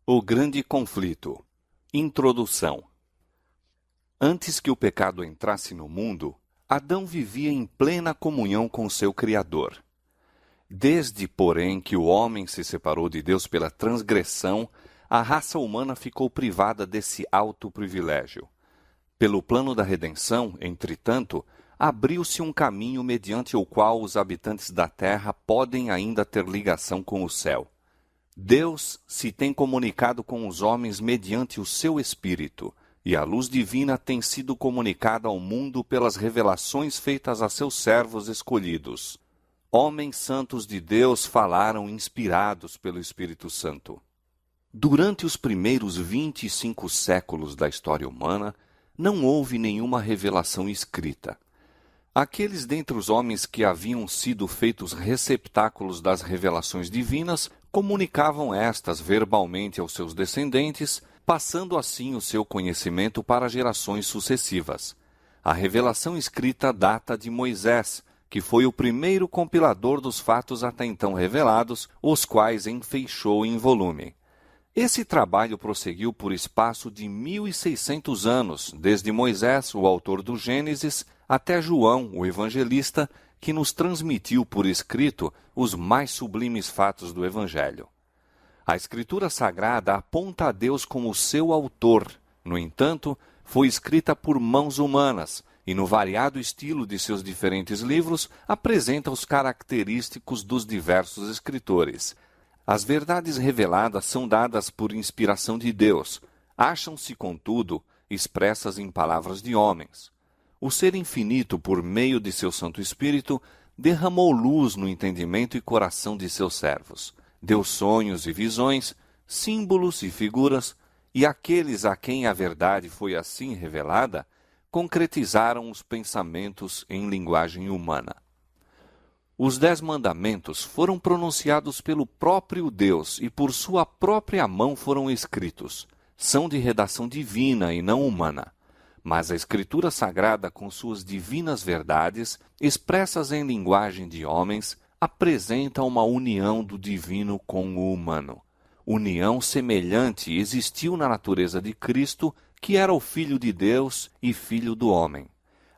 O grande conflito. Introdução. Antes que o pecado entrasse no mundo, Adão vivia em plena comunhão com seu Criador. Desde, porém, que o homem se separou de Deus pela transgressão, a raça humana ficou privada desse alto privilégio. Pelo plano da redenção, entretanto, abriu-se um caminho mediante o qual os habitantes da terra podem ainda ter ligação com o céu. Deus se tem comunicado com os homens mediante o seu Espírito, e a luz divina tem sido comunicada ao mundo pelas revelações feitas a seus servos escolhidos. Homens santos de Deus falaram inspirados pelo Espírito Santo. Durante os primeiros 25 séculos da história humana, não houve nenhuma revelação escrita. Aqueles dentre os homens que haviam sido feitos receptáculos das revelações divinas comunicavam estas verbalmente aos seus descendentes, passando assim o seu conhecimento para gerações sucessivas. A revelação escrita data de Moisés, que foi o primeiro compilador dos fatos até então revelados, os quais enfeixou em volume. Esse trabalho prosseguiu por espaço de 1.600 anos, desde Moisés, o autor do Gênesis, até João, o evangelista, que nos transmitiu por escrito os mais sublimes fatos do Evangelho. A Escritura Sagrada aponta a Deus como seu autor. No entanto, foi escrita por mãos humanas e, no variado estilo de seus diferentes livros, apresenta os característicos dos diversos escritores. As verdades reveladas são dadas por inspiração de Deus. Acham-se, contudo, expressas em palavras de homens. O Ser Infinito, por meio de seu Santo Espírito, derramou luz no entendimento e coração de seus servos. Deu sonhos e visões, símbolos e figuras, e aqueles a quem a verdade foi assim revelada, concretizaram os pensamentos em linguagem humana. Os 10 mandamentos foram pronunciados pelo próprio Deus e por sua própria mão foram escritos. São de redação divina e não humana. Mas a Escritura Sagrada, com suas divinas verdades, expressas em linguagem de homens, apresenta uma união do divino com o humano. União semelhante existiu na natureza de Cristo, que era o Filho de Deus e Filho do homem.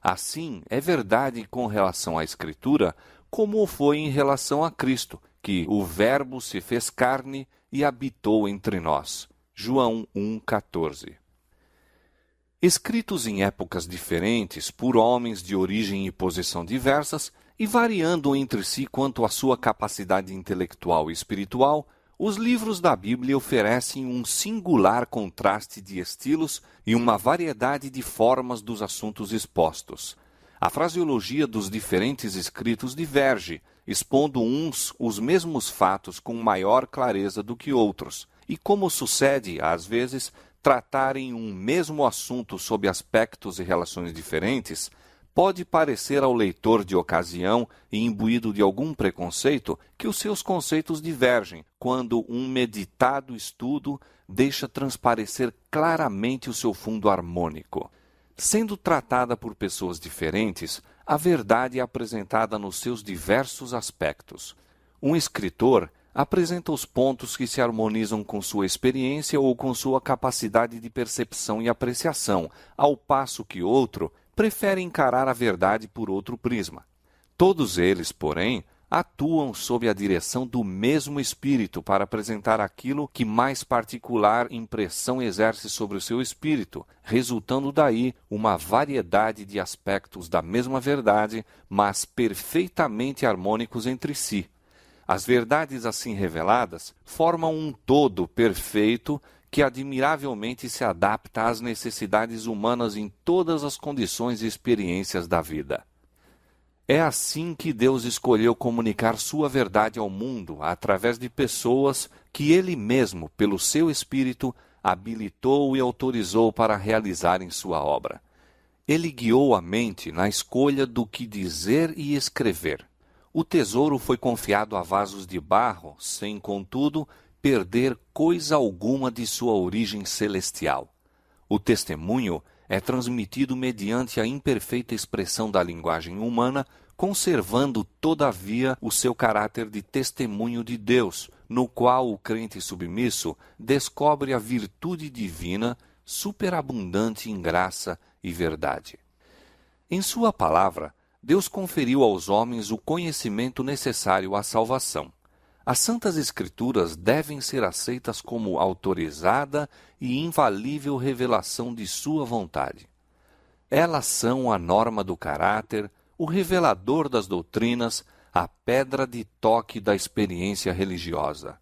Assim, é verdade com relação à Escritura, como o foi em relação a Cristo, que o Verbo se fez carne e habitou entre nós. João 1,14. Escritos em épocas diferentes, por homens de origem e posição diversas, e variando entre si quanto à sua capacidade intelectual e espiritual, os livros da Bíblia oferecem um singular contraste de estilos e uma variedade de formas dos assuntos expostos. A fraseologia dos diferentes escritos diverge, expondo uns os mesmos fatos com maior clareza do que outros, e como sucede, às vezes, tratarem um mesmo assunto sob aspectos e relações diferentes, pode parecer ao leitor de ocasião e imbuído de algum preconceito que os seus conceitos divergem, quando um meditado estudo deixa transparecer claramente o seu fundo harmônico. Sendo tratada por pessoas diferentes, a verdade é apresentada nos seus diversos aspectos. Um escritor apresenta os pontos que se harmonizam com sua experiência ou com sua capacidade de percepção e apreciação, ao passo que outro prefere encarar a verdade por outro prisma. Todos eles, porém, atuam sob a direção do mesmo espírito para apresentar aquilo que mais particular impressão exerce sobre o seu espírito, resultando daí uma variedade de aspectos da mesma verdade, mas perfeitamente harmônicos entre si. As verdades assim reveladas formam um todo perfeito que admiravelmente se adapta às necessidades humanas em todas as condições e experiências da vida. É assim que Deus escolheu comunicar sua verdade ao mundo, através de pessoas que Ele mesmo, pelo seu Espírito, habilitou e autorizou para realizarem sua obra. Ele guiou a mente na escolha do que dizer e escrever. O tesouro foi confiado a vasos de barro, sem, contudo, perder coisa alguma de sua origem celestial. O testemunho é transmitido mediante a imperfeita expressão da linguagem humana, conservando, todavia, o seu caráter de testemunho de Deus, no qual o crente submisso descobre a virtude divina superabundante em graça e verdade. Em sua palavra, Deus conferiu aos homens o conhecimento necessário à salvação. As Santas Escrituras devem ser aceitas como autorizada e infalível revelação de sua vontade. Elas são a norma do caráter, o revelador das doutrinas, a pedra de toque da experiência religiosa.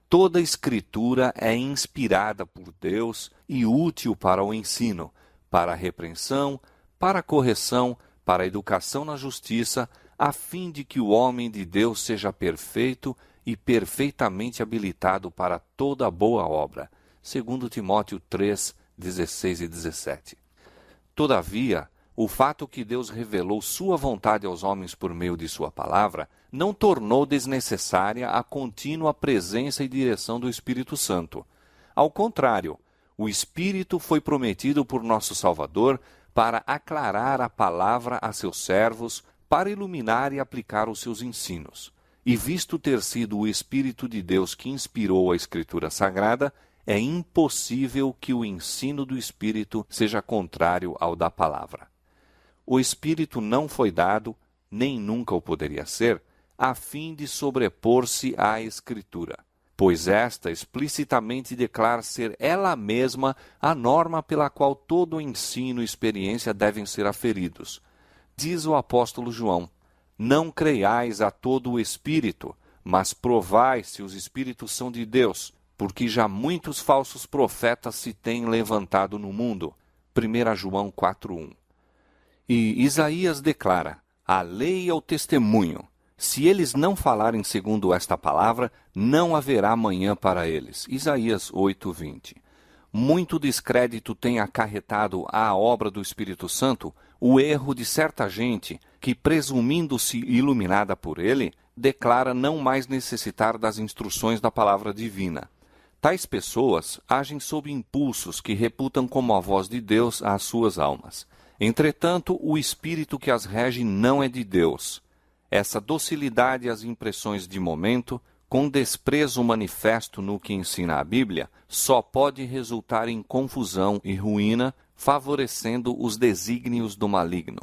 Toda a Escritura é inspirada por Deus e útil para o ensino, para a repreensão, para a correção, para a educação na justiça, a fim de que o homem de Deus seja perfeito e perfeitamente habilitado para toda boa obra. 2 Timóteo 3, 16 e 17. Todavia, o fato que Deus revelou sua vontade aos homens por meio de sua palavra não tornou desnecessária a contínua presença e direção do Espírito Santo. Ao contrário, o Espírito foi prometido por nosso Salvador para aclarar a palavra a seus servos, para iluminar e aplicar os seus ensinos. E visto ter sido o Espírito de Deus que inspirou a Escritura Sagrada, é impossível que o ensino do Espírito seja contrário ao da palavra. O Espírito não foi dado, nem nunca o poderia ser, a fim de sobrepor-se à Escritura, pois esta explicitamente declara ser ela mesma a norma pela qual todo o ensino e experiência devem ser aferidos. Diz o apóstolo João: não creiais a todo o Espírito, mas provai se os Espíritos são de Deus, porque já muitos falsos profetas se têm levantado no mundo. 1 João 4:1. E Isaías declara: a lei é o testemunho. Se eles não falarem segundo esta palavra, não haverá manhã para eles. Isaías 8:20. Muito descrédito tem acarretado à obra do Espírito Santo o erro de certa gente que, presumindo-se iluminada por ele, declara não mais necessitar das instruções da palavra divina. Tais pessoas agem sob impulsos que reputam como a voz de Deus às suas almas. Entretanto, o espírito que as rege não é de Deus. Essa docilidade às impressões de momento, com desprezo manifesto no que ensina a Bíblia, só pode resultar em confusão e ruína, favorecendo os desígnios do maligno.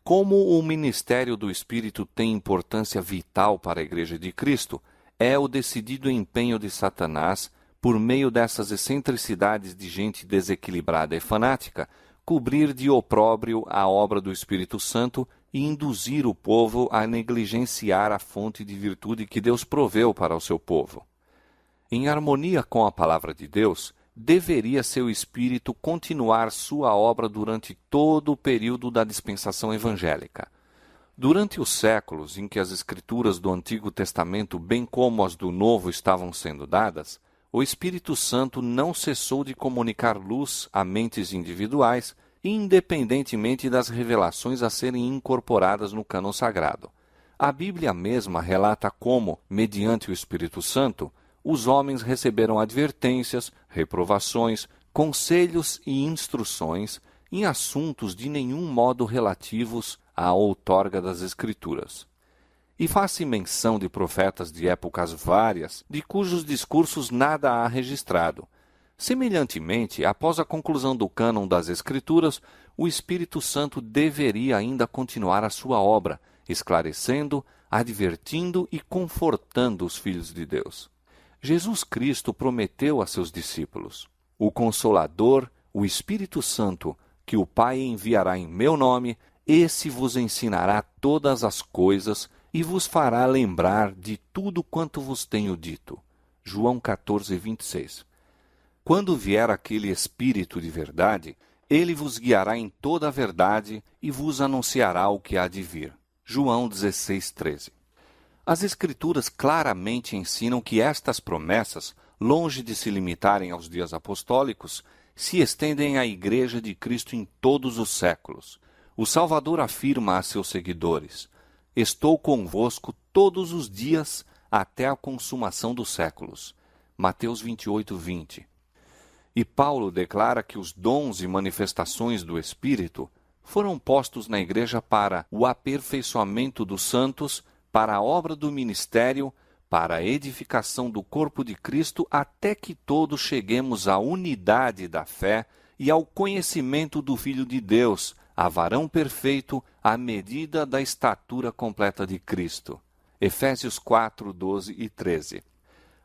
Como o ministério do Espírito tem importância vital para a Igreja de Cristo, é o decidido empenho de Satanás, por meio dessas excentricidades de gente desequilibrada e fanática, cobrir de opróbrio a obra do Espírito Santo e induzir o povo a negligenciar a fonte de virtude que Deus proveu para o seu povo. Em harmonia com a palavra de Deus, deveria seu Espírito continuar sua obra durante todo o período da dispensação evangélica. Durante os séculos em que as Escrituras do Antigo Testamento, bem como as do Novo, estavam sendo dadas, o Espírito Santo não cessou de comunicar luz a mentes individuais, independentemente das revelações a serem incorporadas no cânon sagrado. A Bíblia mesma relata como, mediante o Espírito Santo, os homens receberam advertências, reprovações, conselhos e instruções em assuntos de nenhum modo relativos à outorga das Escrituras. E faz-se menção de profetas de épocas várias, de cujos discursos nada há registrado. Semelhantemente, após a conclusão do cânon das Escrituras, o Espírito Santo deveria ainda continuar a sua obra, esclarecendo, advertindo e confortando os filhos de Deus. Jesus Cristo prometeu a seus discípulos: o Consolador, o Espírito Santo, que o Pai enviará em meu nome, esse vos ensinará todas as coisas e vos fará lembrar de tudo quanto vos tenho dito. João 14:26. Quando vier aquele Espírito de verdade, ele vos guiará em toda a verdade e vos anunciará o que há de vir. João 16:13. As Escrituras claramente ensinam que estas promessas, longe de se limitarem aos dias apostólicos, se estendem à Igreja de Cristo em todos os séculos. O Salvador afirma a seus seguidores: estou convosco todos os dias até a consumação dos séculos. Mateus 28:20. E Paulo declara que os dons e manifestações do Espírito foram postos na Igreja para o aperfeiçoamento dos santos, para a obra do ministério, para a edificação do corpo de Cristo, até que todos cheguemos à unidade da fé e ao conhecimento do Filho de Deus, a varão perfeito, à medida da estatura completa de Cristo. Efésios 4, 12 e 13.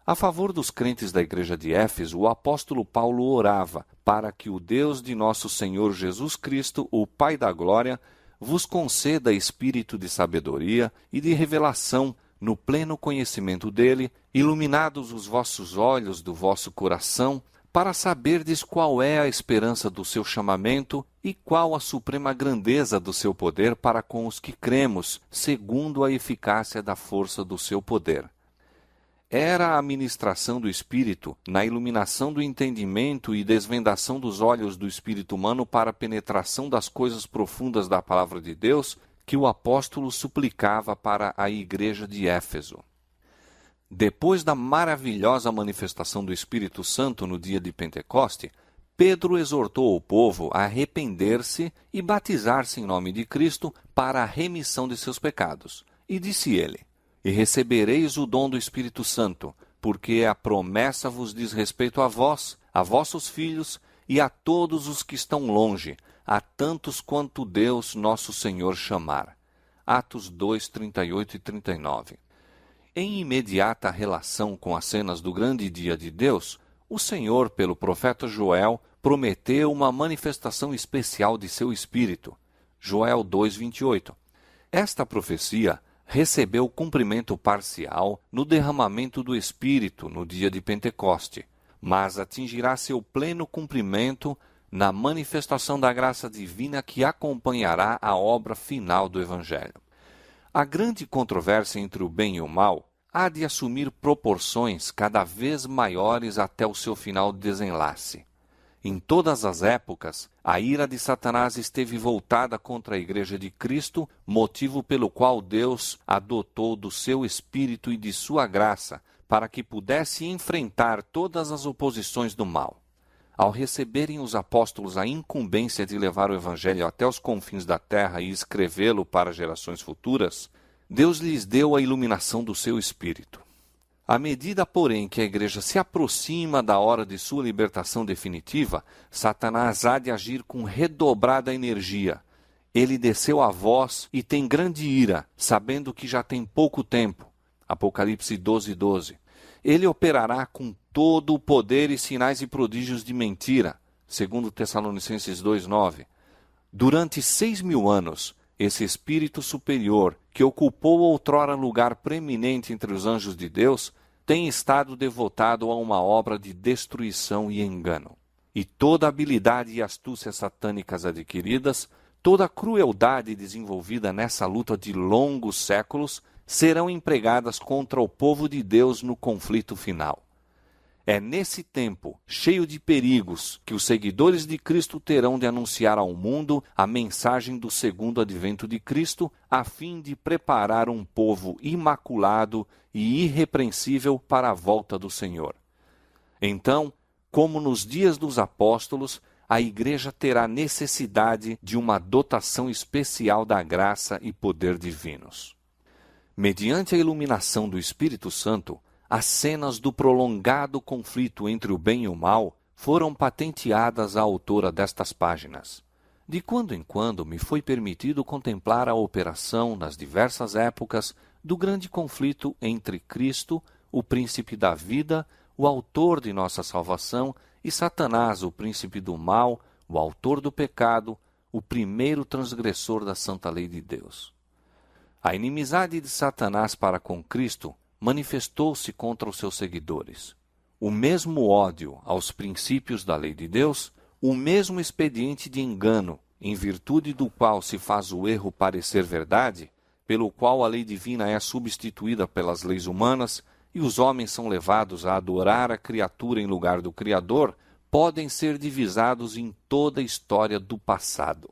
A favor dos crentes da igreja de Éfeso, o apóstolo Paulo orava para que o Deus de nosso Senhor Jesus Cristo, o Pai da glória, vos conceda espírito de sabedoria e de revelação no pleno conhecimento dele, iluminados os vossos olhos do vosso coração, para saberdes qual é a esperança do seu chamamento e qual a suprema grandeza do seu poder para com os que cremos, segundo a eficácia da força do seu poder. Era a ministração do Espírito, na iluminação do entendimento e desvendação dos olhos do espírito humano para a penetração das coisas profundas da palavra de Deus, que o apóstolo suplicava para a igreja de Éfeso. Depois da maravilhosa manifestação do Espírito Santo no dia de Pentecoste, Pedro exortou o povo a arrepender-se e batizar-se em nome de Cristo para a remissão de seus pecados. E disse ele: E recebereis o dom do Espírito Santo, porque a promessa vos diz respeito a vós, a vossos filhos e a todos os que estão longe, a tantos quanto Deus nosso Senhor chamar. Atos 2, 38 e 39. Em imediata relação com as cenas do grande dia de Deus, o Senhor, pelo profeta Joel, prometeu uma manifestação especial de seu Espírito. Joel 2, 28. Esta profecia recebeu cumprimento parcial no derramamento do Espírito no dia de Pentecoste, mas atingirá seu pleno cumprimento na manifestação da graça divina que acompanhará a obra final do Evangelho. A grande controvérsia entre o bem e o mal há de assumir proporções cada vez maiores até o seu final desenlace. Em todas as épocas, a ira de Satanás esteve voltada contra a Igreja de Cristo, motivo pelo qual Deus adotou do seu Espírito e de sua graça, para que pudesse enfrentar todas as oposições do mal. Ao receberem os apóstolos a incumbência de levar o Evangelho até os confins da terra e escrevê-lo para gerações futuras, Deus lhes deu a iluminação do seu Espírito. À medida, porém, que a igreja se aproxima da hora de sua libertação definitiva, Satanás há de agir com redobrada energia. Ele desceu a voz e tem grande ira, sabendo que já tem pouco tempo. Apocalipse 12, 12. Ele operará com todo o poder e sinais e prodígios de mentira, segundo Tessalonicenses 2, 9. Durante 6.000 anos, esse espírito superior, que ocupou outrora lugar preeminente entre os anjos de Deus, tem estado devotado a uma obra de destruição e engano. E toda habilidade e astúcia satânicas adquiridas, toda a crueldade desenvolvida nessa luta de longos séculos, serão empregadas contra o povo de Deus no conflito final. É nesse tempo, cheio de perigos, que os seguidores de Cristo terão de anunciar ao mundo a mensagem do segundo advento de Cristo, a fim de preparar um povo imaculado e irrepreensível para a volta do Senhor. Então, como nos dias dos apóstolos, a igreja terá necessidade de uma dotação especial da graça e poder divinos. Mediante a iluminação do Espírito Santo, as cenas do prolongado conflito entre o bem e o mal foram patenteadas à autora destas páginas. De quando em quando me foi permitido contemplar a operação, nas diversas épocas, do grande conflito entre Cristo, o príncipe da vida, o autor de nossa salvação, e Satanás, o príncipe do mal, o autor do pecado, o primeiro transgressor da santa lei de Deus. A inimizade de Satanás para com Cristo manifestou-se contra os seus seguidores. O mesmo ódio aos princípios da lei de Deus, o mesmo expediente de engano, em virtude do qual se faz o erro parecer verdade, pelo qual a lei divina é substituída pelas leis humanas e os homens são levados a adorar a criatura em lugar do Criador, podem ser divisados em toda a história do passado.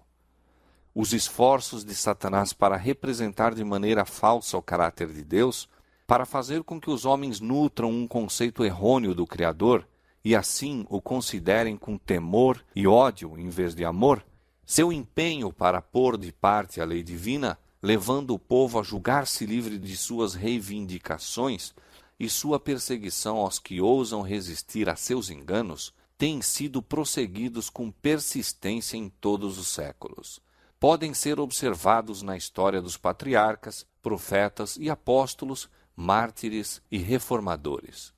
Os esforços de Satanás para representar de maneira falsa o caráter de Deus, para fazer com que os homens nutram um conceito errôneo do Criador e assim o considerem com temor e ódio em vez de amor, seu empenho para pôr de parte a lei divina, levando o povo a julgar-se livre de suas reivindicações, e sua perseguição aos que ousam resistir a seus enganos têm sido prosseguidos com persistência em todos os séculos. Podem ser observados na história dos patriarcas, profetas e apóstolos, mártires e reformadores.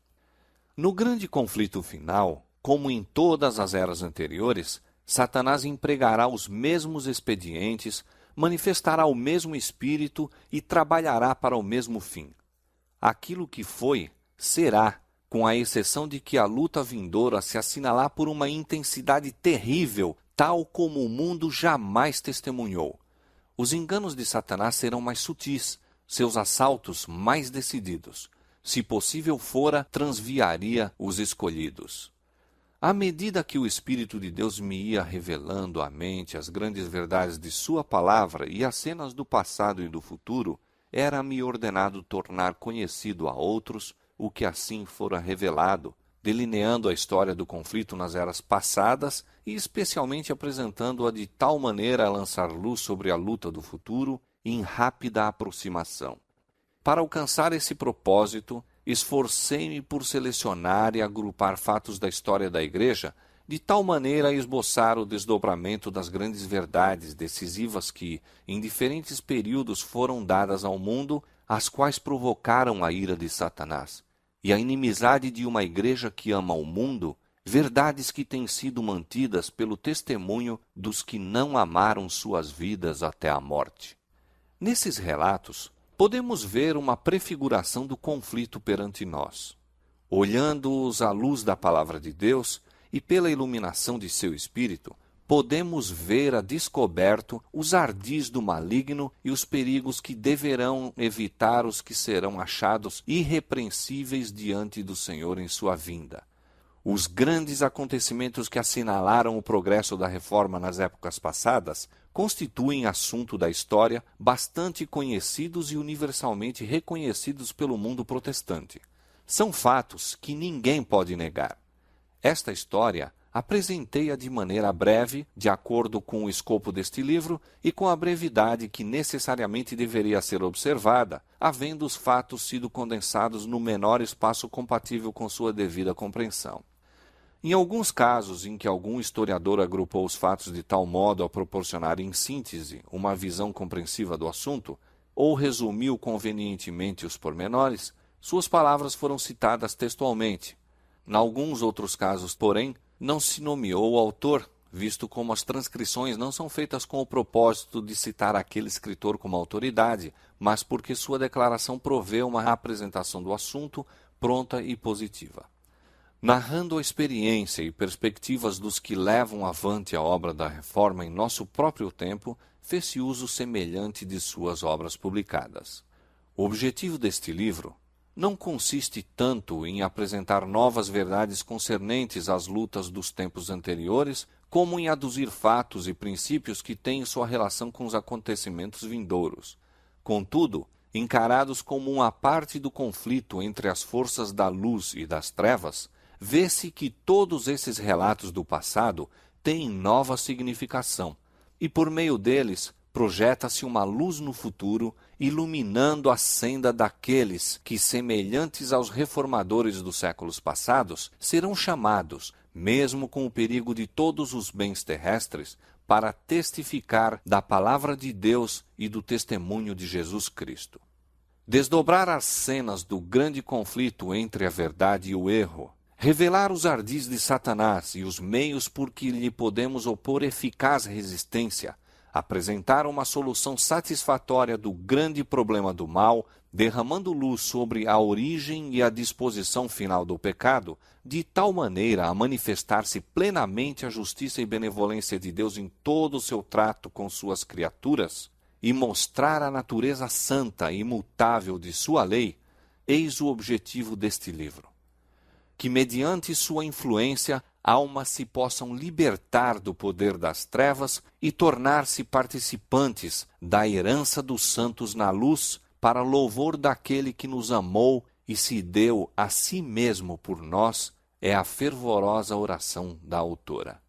No grande conflito final, como em todas as eras anteriores, Satanás empregará os mesmos expedientes, manifestará o mesmo espírito e trabalhará para o mesmo fim. Aquilo que foi, será, com a exceção de que a luta vindoura se assinalar por uma intensidade terrível, tal como o mundo jamais testemunhou. Os enganos de Satanás serão mais sutis, seus assaltos mais decididos. Se possível fora, transviaria os escolhidos. À medida que o Espírito de Deus me ia revelando à mente as grandes verdades de sua palavra e as cenas do passado e do futuro, era-me ordenado tornar conhecido a outros o que assim fora revelado, delineando a história do conflito nas eras passadas e especialmente apresentando-a de tal maneira a lançar luz sobre a luta do futuro em rápida aproximação. Para alcançar esse propósito, esforcei-me por selecionar e agrupar fatos da história da Igreja, de tal maneira a esboçar o desdobramento das grandes verdades decisivas que, em diferentes períodos, foram dadas ao mundo, as quais provocaram a ira de Satanás, e a inimizade de uma Igreja que ama o mundo, verdades que têm sido mantidas pelo testemunho dos que não amaram suas vidas até a morte. Nesses relatos, podemos ver uma prefiguração do conflito perante nós. Olhando-os à luz da palavra de Deus e pela iluminação de seu Espírito, podemos ver a descoberto os ardis do maligno e os perigos que deverão evitar os que serão achados irrepreensíveis diante do Senhor em sua vinda. Os grandes acontecimentos que assinalaram o progresso da reforma nas épocas passadas constituem assunto da história bastante conhecidos e universalmente reconhecidos pelo mundo protestante. São fatos que ninguém pode negar. Esta história apresentei-a de maneira breve, de acordo com o escopo deste livro e com a brevidade que necessariamente deveria ser observada, havendo os fatos sido condensados no menor espaço compatível com sua devida compreensão. Em alguns casos em que algum historiador agrupou os fatos de tal modo a proporcionar em síntese uma visão compreensiva do assunto, ou resumiu convenientemente os pormenores, suas palavras foram citadas textualmente. Em alguns outros casos, porém, não se nomeou o autor, visto como as transcrições não são feitas com o propósito de citar aquele escritor como autoridade, mas porque sua declaração provê uma apresentação do assunto pronta e positiva. Narrando a experiência e perspectivas dos que levam avante a obra da reforma em nosso próprio tempo, fez-se uso semelhante de suas obras publicadas. O objetivo deste livro não consiste tanto em apresentar novas verdades concernentes às lutas dos tempos anteriores, como em aduzir fatos e princípios que têm sua relação com os acontecimentos vindouros. Contudo, encarados como uma parte do conflito entre as forças da luz e das trevas, vê-se que todos esses relatos do passado têm nova significação, e por meio deles projeta-se uma luz no futuro, iluminando a senda daqueles que, semelhantes aos reformadores dos séculos passados, serão chamados, mesmo com o perigo de todos os bens terrestres, para testificar da palavra de Deus e do testemunho de Jesus Cristo. Desdobrar as cenas do grande conflito entre a verdade e o erro, revelar os ardis de Satanás e os meios por que lhe podemos opor eficaz resistência, apresentar uma solução satisfatória do grande problema do mal, derramando luz sobre a origem e a disposição final do pecado, de tal maneira a manifestar-se plenamente a justiça e benevolência de Deus em todo o seu trato com suas criaturas, e mostrar a natureza santa e imutável de sua lei, eis o objetivo deste livro. Que mediante sua influência, almas se possam libertar do poder das trevas e tornar-se participantes da herança dos santos na luz, para louvor daquele que nos amou e se deu a si mesmo por nós, é a fervorosa oração da autora.